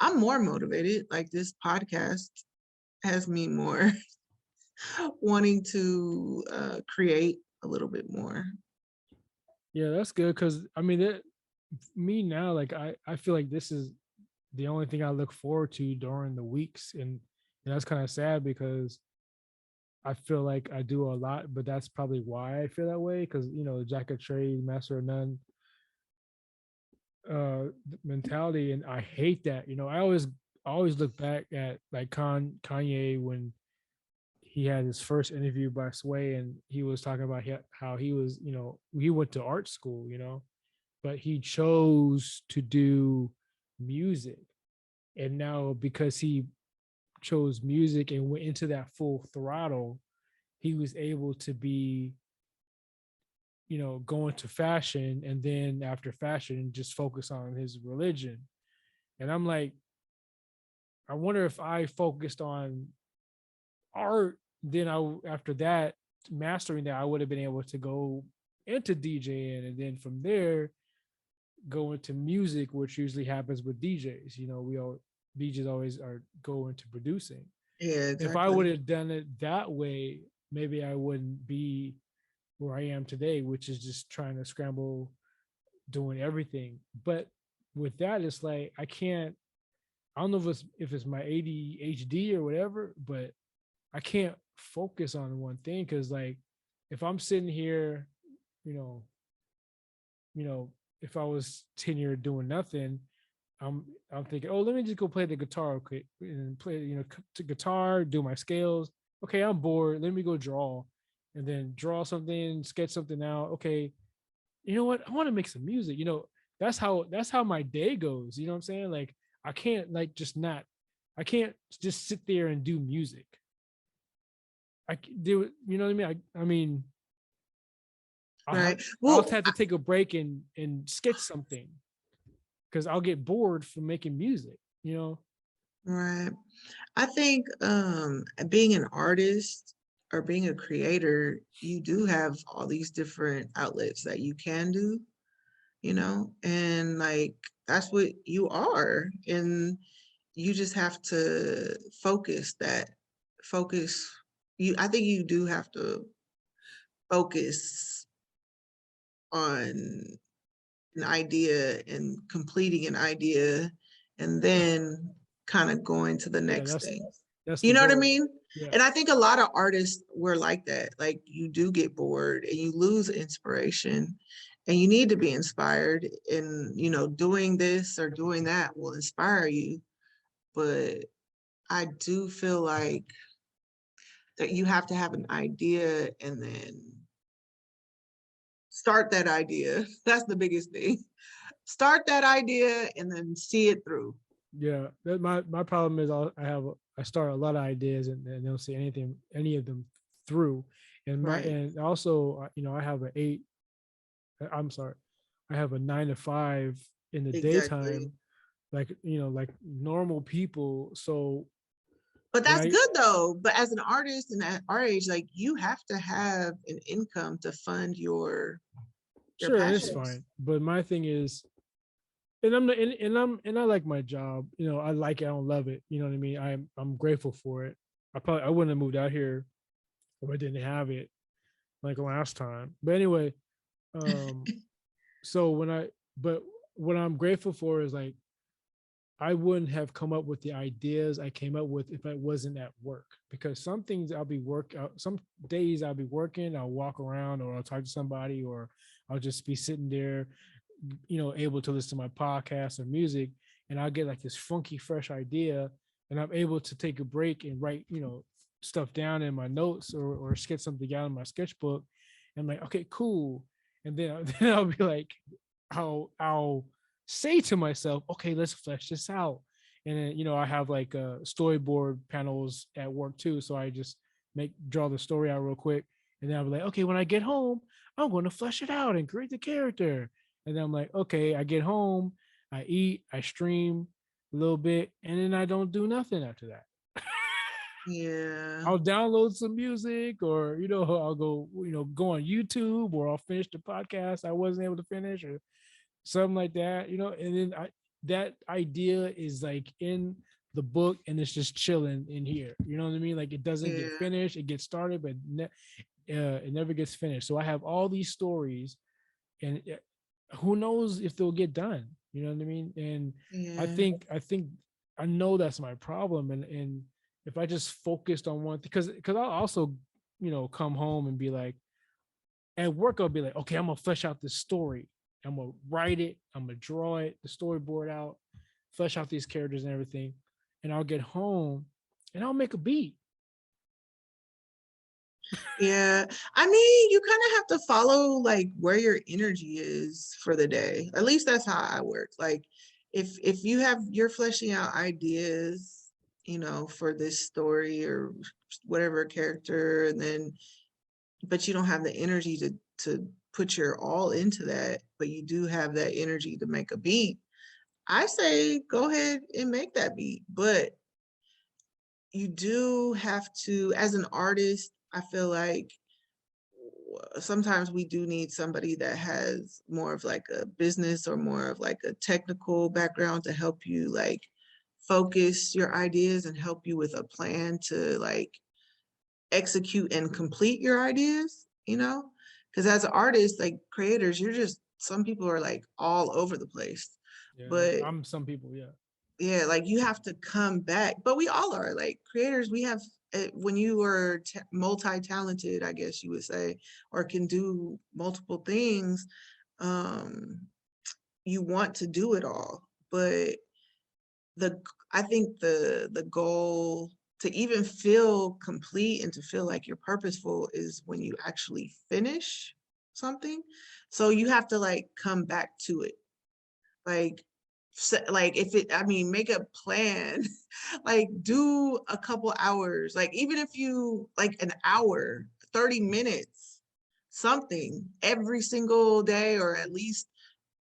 I'm more motivated. Like this podcast has me more wanting to create a little bit more. Yeah, that's good because I mean, me now, like I feel like this is the only thing I look forward to during the weeks, and that's kind of sad because I feel like I do a lot, but that's probably why I feel that way because Jack of trade, master of none mentality, and I hate that. I always look back at like Kanye when he had his first interview by Sway, and he was talking about how he was, he went to art school, but he chose to do music. And now because he chose music and went into that full throttle, he was able to be, go into fashion, and then after fashion, just focus on his religion. And I'm like, I wonder if I focused on art, then after that, mastering that, I would have been able to go into DJing, and then from there go into music, which usually happens with DJs. DJs always are go into producing. Yeah, If I would exactly. have done it that way, maybe I wouldn't be where I am today, which is just trying to scramble, doing everything. But with that, it's like I can't. I don't know if it's my ADHD or whatever, but I can't focus on one thing because like if I'm sitting here, you know, you know, if I was 10 years doing nothing, I'm thinking, oh, let me just go play the guitar quick and play, to guitar, do my scales. Okay, I'm bored. Let me go draw, and then draw something, sketch something out. Okay, you know what? I want to make some music. That's how my day goes. You know what I'm saying? Like I can't like just not. I can't just sit there and do music. I do. You know what I mean? I mean, I'll have Right. I'll Well, have to take a break and sketch something because I'll get bored from making music. right. I think being an artist or being a creator, you do have all these different outlets that you can do, and like that's what you are. And you just have to focus. I think you do have to focus on an idea and completing an idea and then kind of going to the Yeah, next that's thing. that's the You know what I goal. mean? Yeah. And I think a lot of artists were like that. Like you do get bored and you lose inspiration and you need to be inspired, and doing this or doing that will inspire you. But I do feel like that you have to have an idea and then start that idea. That's the biggest thing. Start that idea and then see it through. Yeah, my problem is I start a lot of ideas and don't see any of them through, Right. and also I have a eight. I'm sorry, I have a 9 to 5 in the Exactly. daytime, like normal people. So But when that's I good though. But as an artist and at our age, like you have to have an income to fund your sure, and it's passions. fine, but my thing is, and I'm and I like my job. I like it. I don't love it. You know what I mean? I'm grateful for it. I wouldn't have moved out here if I didn't have it like last time. But anyway, um, so but what I'm grateful for is like I wouldn't have come up with the ideas I came up with if I wasn't at work. Because some things some days I'll be working, I'll walk around or I'll talk to somebody or I'll just be sitting there, able to listen to my podcast or music, and I'll get like this funky, fresh idea, and I'm able to take a break and write, stuff down in my notes or sketch something out in my sketchbook. And I'm like, okay, cool. And then, then I'll be like, I'll say to myself, okay, let's flesh this out. And then, I have like storyboard panels at work too. So I just draw the story out real quick. And then I'll be like, okay, when I get home, I'm going to flesh it out and create the character. And then I'm like, okay, I get home, I eat, I stream a little bit, and then I don't do nothing after that. Yeah. I'll download some music or, I'll go, go on YouTube or I'll finish the podcast I wasn't able to finish or something like that, and then that idea is like in the book and it's just chilling in here. You know what I mean? Like it doesn't get Yeah. finished. It gets started, but it never gets finished. So I have all these stories, and who knows if they'll get done? You know what I mean? And Yeah. I know that's my problem. And if I just focused on one, because I'll also come home and be like, at work I'll be like, okay, I'm gonna flesh out this story. I'm gonna write it. I'm gonna draw it, the storyboard out, flesh out these characters and everything. And I'll get home and I'll make a beat. Yeah. I mean, you kind of have to follow like where your energy is for the day. At least that's how I work. Like if you have you're fleshing out ideas, for this story or whatever character, and then but you don't have the energy to put your all into that, but you do have that energy to make a beat. I say go ahead and make that beat, but you do have to, as an artist, I feel like sometimes we do need somebody that has more of like a business or more of like a technical background to help you like focus your ideas and help you with a plan to like execute and complete your ideas, because as an artist, like creators, you're just, some people are like all over the place. Yeah, But I'm some people, yeah. yeah, like you have to come back, but we all are like creators. We have when you are multi-talented, I guess you would say, or can do multiple things, um you want to do it all. But the I think the goal to even feel complete and to feel like you're purposeful is when you actually finish something. So you have to like come back to it, like like if it, I mean, make a plan, like do a couple hours, like even if you like an hour, 30 minutes, something every single day, or at least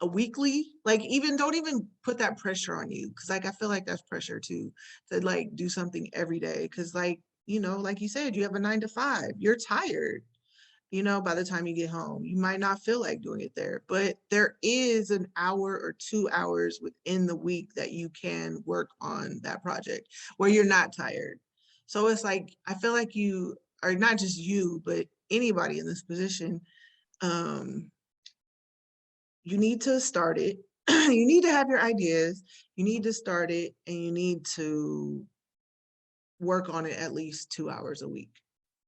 a weekly, like even don't even put that pressure on you, because like I feel like that's pressure too, to like do something every day, because like like you said, you have a 9 to 5, you're tired, by the time you get home. You might not feel like doing it there, but there is an hour or 2 hours within the week that you can work on that project where you're not tired. So it's like, I feel like you are not just you, but anybody in this position, um, you need to start it. You need to have your ideas. You need to start it, and you need to work on it at least 2 hours a week.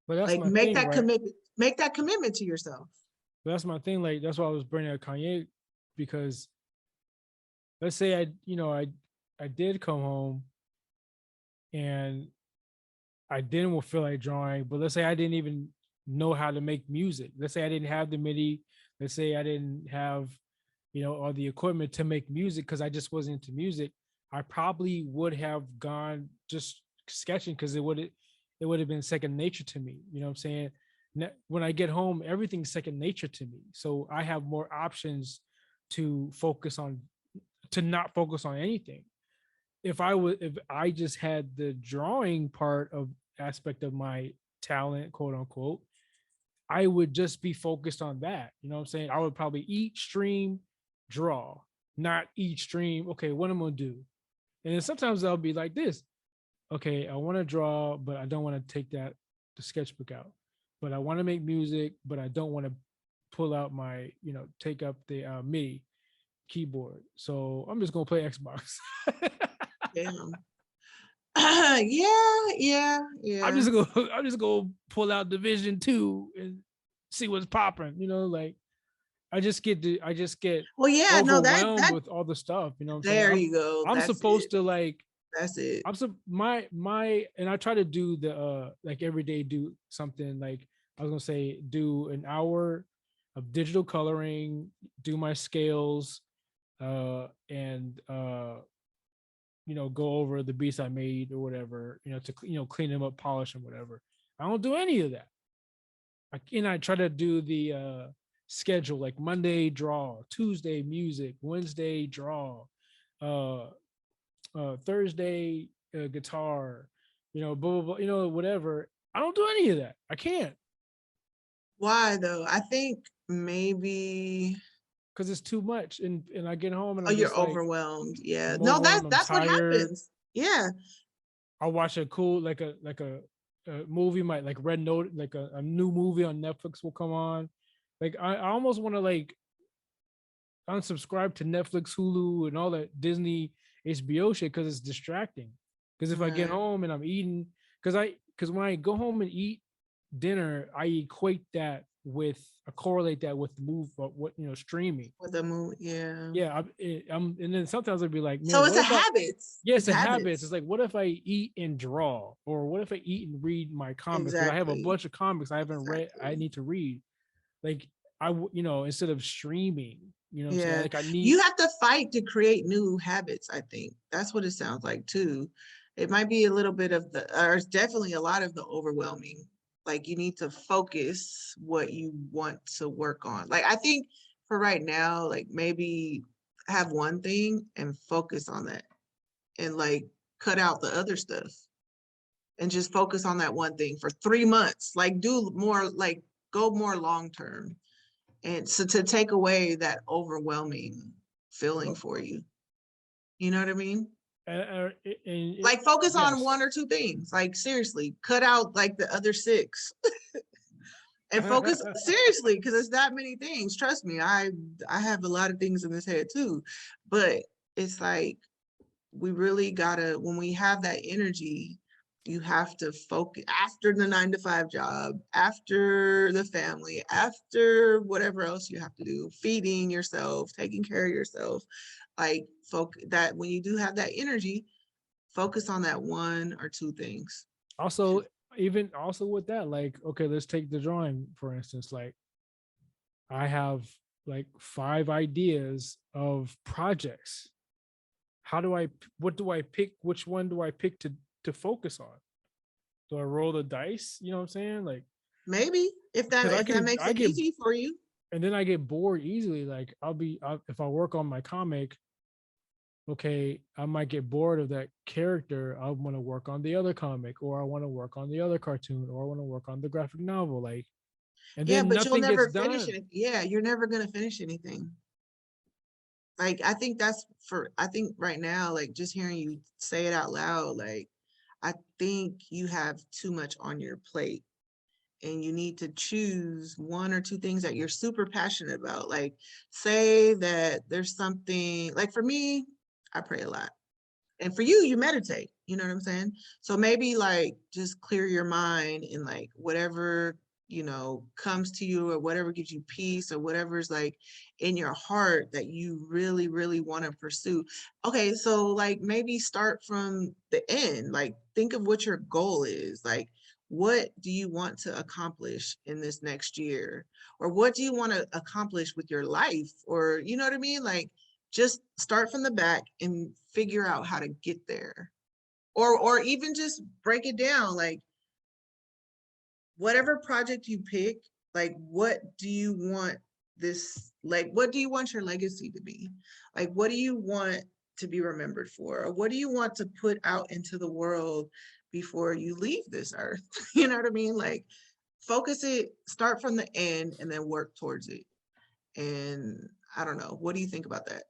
But that's Like my thing, right? make that commitment to yourself. But that's my thing. Like that's why I was bringing up Kanye, because let's say I did come home and I didn't feel like drawing, but let's say I didn't even know how to make music. Let's say I didn't have the MIDI. Let's say I didn't have, all the equipment to make music because I just wasn't into music. I probably would have gone just sketching because it would have been second nature to me. You know what I'm saying? When I get home, everything's second nature to me. So I have more options to focus on, to not focus on anything. If I just had the drawing part of aspect of my talent, quote unquote, I would just be focused on that. You know what I'm saying? I would probably eat, stream, draw, not eat, stream. Okay, what am I gonna do? And then sometimes I'll be like this. Okay, I want to draw, but I don't want to take the sketchbook out. But I want to make music, but I don't want to pull out my, take up the MIDI keyboard. So I'm just gonna play Xbox. Damn. Yeah, yeah, I'm yeah. just gonna I'm just gonna pull out Division 2 and see what's popping. Like I just get Well, yeah, no, overwhelmed with all the stuff. You know what I'm saying? there I'm you go. I'm That's it. supposed to like That's it. my and I try to do the like every day do something like I was gonna say do an hour of digital coloring, do my scales, and go over the beats I made or whatever, to clean them up, polish them, whatever. I don't do any of that. I try to do the schedule like Monday draw, Tuesday music, Wednesday draw, uh, Thursday guitar, blah blah blah, whatever. I don't do any of that. I can't. Why though? I think maybe because it's too much, and I get home and Oh, I'm you're just like, overwhelmed. Yeah. I'm No, overwhelmed, I'm that's what tired. happens. Yeah. I watch a cool a movie, might like Red Note, like a new movie on Netflix will come on. Like I almost want to like unsubscribe to Netflix, Hulu, and all that Disney, HBO shit because it's distracting. Because if I get Right. home and I'm eating, because when I go home and eat dinner, I equate that with I correlate that with the move, what streaming. With the mood. Yeah. Yeah, I'm, and then sometimes I'd be like, So man, it's what a if I? habits. Yes, It's a habits. habits. It's like, what if I eat and draw, or what if I eat and read my comics? Because I have a Exactly. bunch of comics I haven't read. I Exactly. need to read. Like instead of streaming, you know what I'm saying? Yeah. Like I You need. have to fight to create new habits, I think. That's what it sounds like too. It might be a little bit of the, or it's definitely a lot of the overwhelming. Like you need to focus what you want to work on. Like I think for right now, like maybe have one thing and focus on that and like cut out the other stuff and just focus on that one thing for 3 months. Like do more, like go more long term. And so to take away that overwhelming feeling for you. You know what I mean? Like focus on Yes. one or two things. Like seriously, cut out like the other six and focus seriously because it's that many things. Trust me, I have a lot of things in this head too. But it's like we really gotta, when we have that energy, you have to focus after the 9 to 5 job, after the family, after whatever else you have to do, feeding yourself, taking care of yourself. Like that when you do have that energy, focus on that one or two things. Also, even also with that, like, okay, let's take the drawing for instance. Like, I have like 5 ideas of projects. How do I? What do I pick? Which one do I pick to focus on? Do I roll the dice? You know what I'm saying? Like, Maybe because if that makes I it get, easy for you. and then I get bored easily. Like, if I work on my comic, okay, I might get bored of that character. I want to work on the other comic, or I want to work on the other cartoon, or I want to work on the graphic novel. Like, and Yeah, then but you'll nothing gets never finish done. it. Yeah, you're never gonna finish anything. Like I think that's for, I think right now, like just hearing you say it out loud, like I think you have too much on your plate and you need to choose one or two things that you're super passionate about. Like say that there's something, like for me, I pray a lot. And for you, you meditate, you know what I'm saying? So maybe like just clear your mind and like whatever, comes to you or whatever gives you peace or whatever's like in your heart that you really, really want to pursue. Okay, so like maybe start from the end, like think of what your goal is. Like, what do you want to accomplish in this next year? Or what do you want to accomplish with your life? Or, you know what I mean? Like, just start from the back and figure out how to get there, or even just break it down, like whatever project you pick, like what do you want this, like what do you want your legacy to be, like what do you want to be remembered for, or what do you want to put out into the world before you leave this earth? You know what I mean? Like focus it, start from the end and then work towards it. And I don't know, what do you think about that?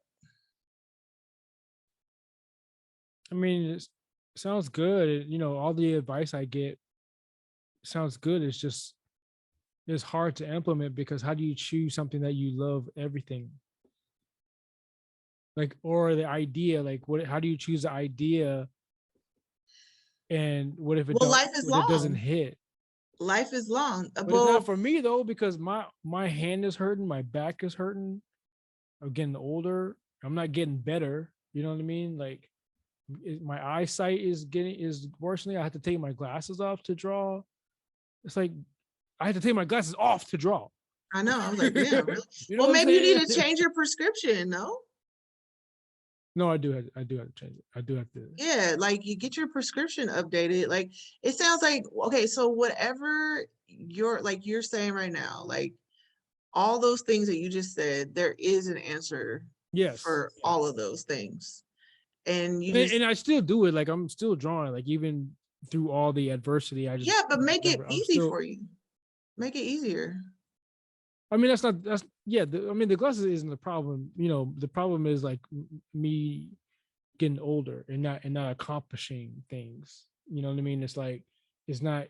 I mean, it sounds good. All the advice I get sounds good. It's hard to implement because how do you choose something that you love everything? Like, or the idea, like what, how do you choose the idea, and Well, life is what it doesn't long. hit? Life is long. But it's not Well, for me though, because my hand is hurting, my back is hurting. I'm getting older. I'm not getting better. You know what I mean? Like my eyesight is worsening. I have to take my glasses off to draw. It's like I had to take my glasses off to draw. I know. I was like, damn, really? You know Well, what I'm maybe you saying? need to change your prescription, no? No, I do have to change it. I do have to. Yeah, like you get your prescription updated. Like it sounds like, okay, so whatever you're saying right now, like all those things that you just said, there is an answer Yes, for all of those things. And you and just, I still do it. Like I'm still drawing. Like even through all the adversity, I just yeah, but make it never. I'm easy still. for you. Make it easier. I mean, that's yeah. I mean, the glasses isn't the problem. You know, the problem is like me getting older and not accomplishing things. You know what I mean? It's like it's not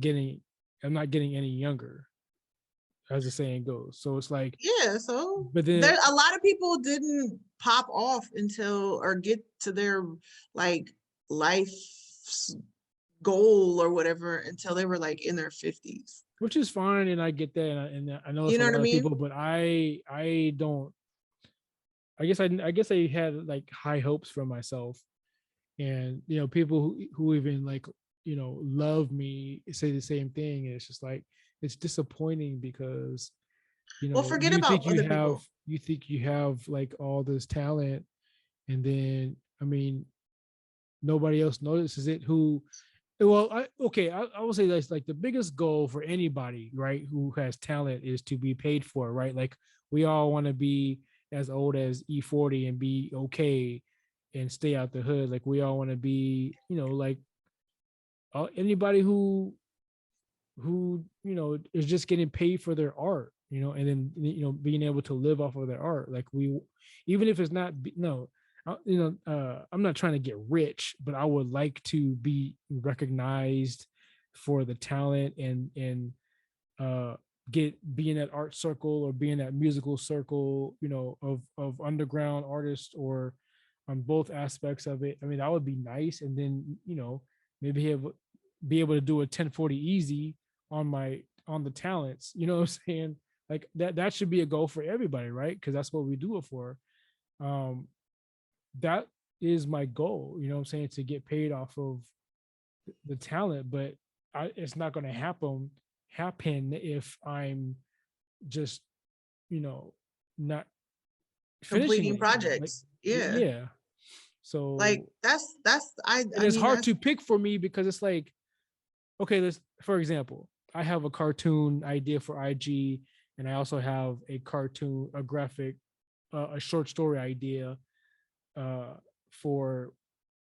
getting. I'm not getting any younger, as the saying goes. So it's like, Yeah, so but there then a lot of people didn't pop off until or get to their like life goal or whatever until they were like in their 50s. which is fine, and I get that, and I know You it's a know what I lot of mean? people, but I don't. I guess I had like high hopes for myself, and you know, people who even like, you know, love me say the same thing, and it's just like it's disappointing because, you Well, know, forget about other people. you think you have like all this talent, and then I mean nobody else notices it. Who Well, I will say that's like the biggest goal for anybody, right, who has talent is to be paid for, right? Like we all want to be as old as E40 and be okay and stay out the hood. Like we all want to be, you know, like anybody who you know is just getting paid for their art, you know, and then you know being able to live off of their art. Like we, even if it's not no, you know, I'm not trying to get rich, but I would like to be recognized for the talent and uh be in that art circle or be in that musical circle, you know, of underground artists or on both aspects of it. I mean, that would be nice. And then, you know, maybe be able to do a 1040 easy on the talents, you know what I'm saying? Like that should be a goal for everybody, right? Because that's what we do it for. Um, that is my goal, you know what I'm saying, to get paid off of the talent, but it's not going to happen if I'm just, you know, not finishing Completing it, you know, like projects. Yeah. yeah. Like So that's and I it's mean hard that's to pick for me because it's like, okay, let's, for example, I have a cartoon idea for IG, and I also have a graphic, a short story idea uh for,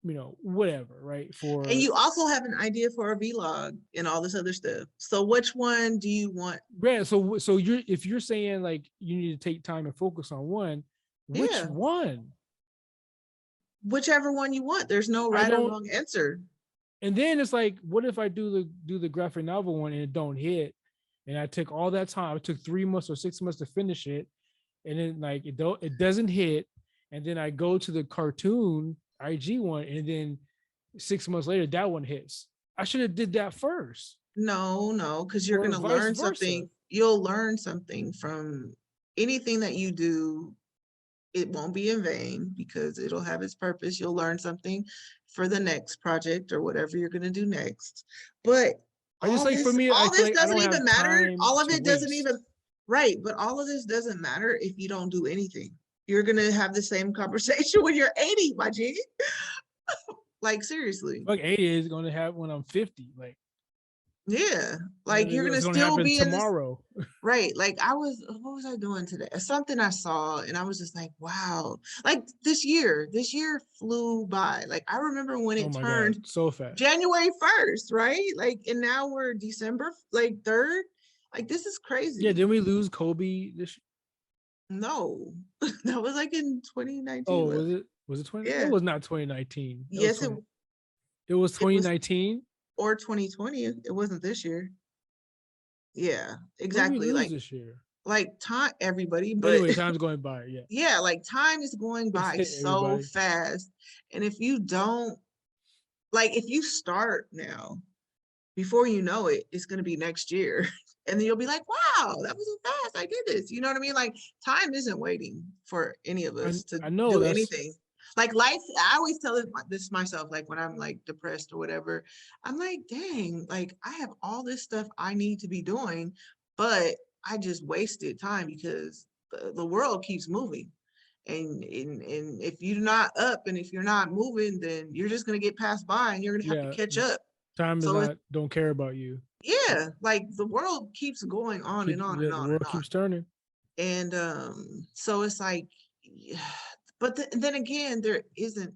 you know, whatever, right? and For you also have an idea for a vlog and all this other stuff. So which one do you want? yeah, so you're, if you're saying like you need to take time and focus on one, which Yeah, one? whichever one you want. There's no I right or don't. wrong answer. And then it's like, what if I do the graphic novel one and it don't hit, and I took all that time, it took 3 months or 6 months to finish it, and then like it doesn't hit, and then I go to the cartoon IG one, and then 6 months later that one hits. I should have did that first, No, no, because you're or gonna vice learn versa. something. You'll learn something from anything that you do. It won't be in vain because it'll have its purpose. You'll learn something for the next project or whatever you're gonna do next. But I just like, for me, I all feel this like I doesn't don't even have matter. time All of to it doesn't waste. even right, but all of this doesn't matter if you don't do anything. You're gonna have the same conversation when you're 80, my G. Like seriously. Like 80 is going to happen when I'm 50. Like Yeah. Like you're gonna it's going to still happen be in this. tomorrow. Right. Like what was I doing today? Something I saw and I was just like, wow. Like this year flew by. Like I remember when Oh it my god, turned so fast. January 1st, right? Like, and now we're December like 3rd. Like this is Yeah, crazy. didn't we lose Kobe this? No, that was like in 2019. Oh, was it 20? It Yeah. was not 2019. That was Yes, 20. It was it was 2019. or 2020. It wasn't this year. Yeah, What did we exactly. lose this year? Like time everybody, but Anyway, time's going by. Yeah. yeah, like time is going by so Everybody. fast. And if you don't, like, if you start now, before you know it, it's going to be next year. And then you'll be like, wow, that was so fast. I did this. You know what I mean? Like, time isn't waiting for any of us to I know do that's anything. Like, life, I always tell this myself, like, when I'm like depressed or whatever, I'm like, dang, like, I have all this stuff I need to be doing, but I just wasted time because the world keeps moving. And if you're not up and if you're not moving, then you're just going to get passed by and you're going to have to yeah. catch up. Time is So it's not don't care about you. yeah, like the world keeps going on and on and The on and world on. keeps turning. And so it's like, yeah, but then again, there isn't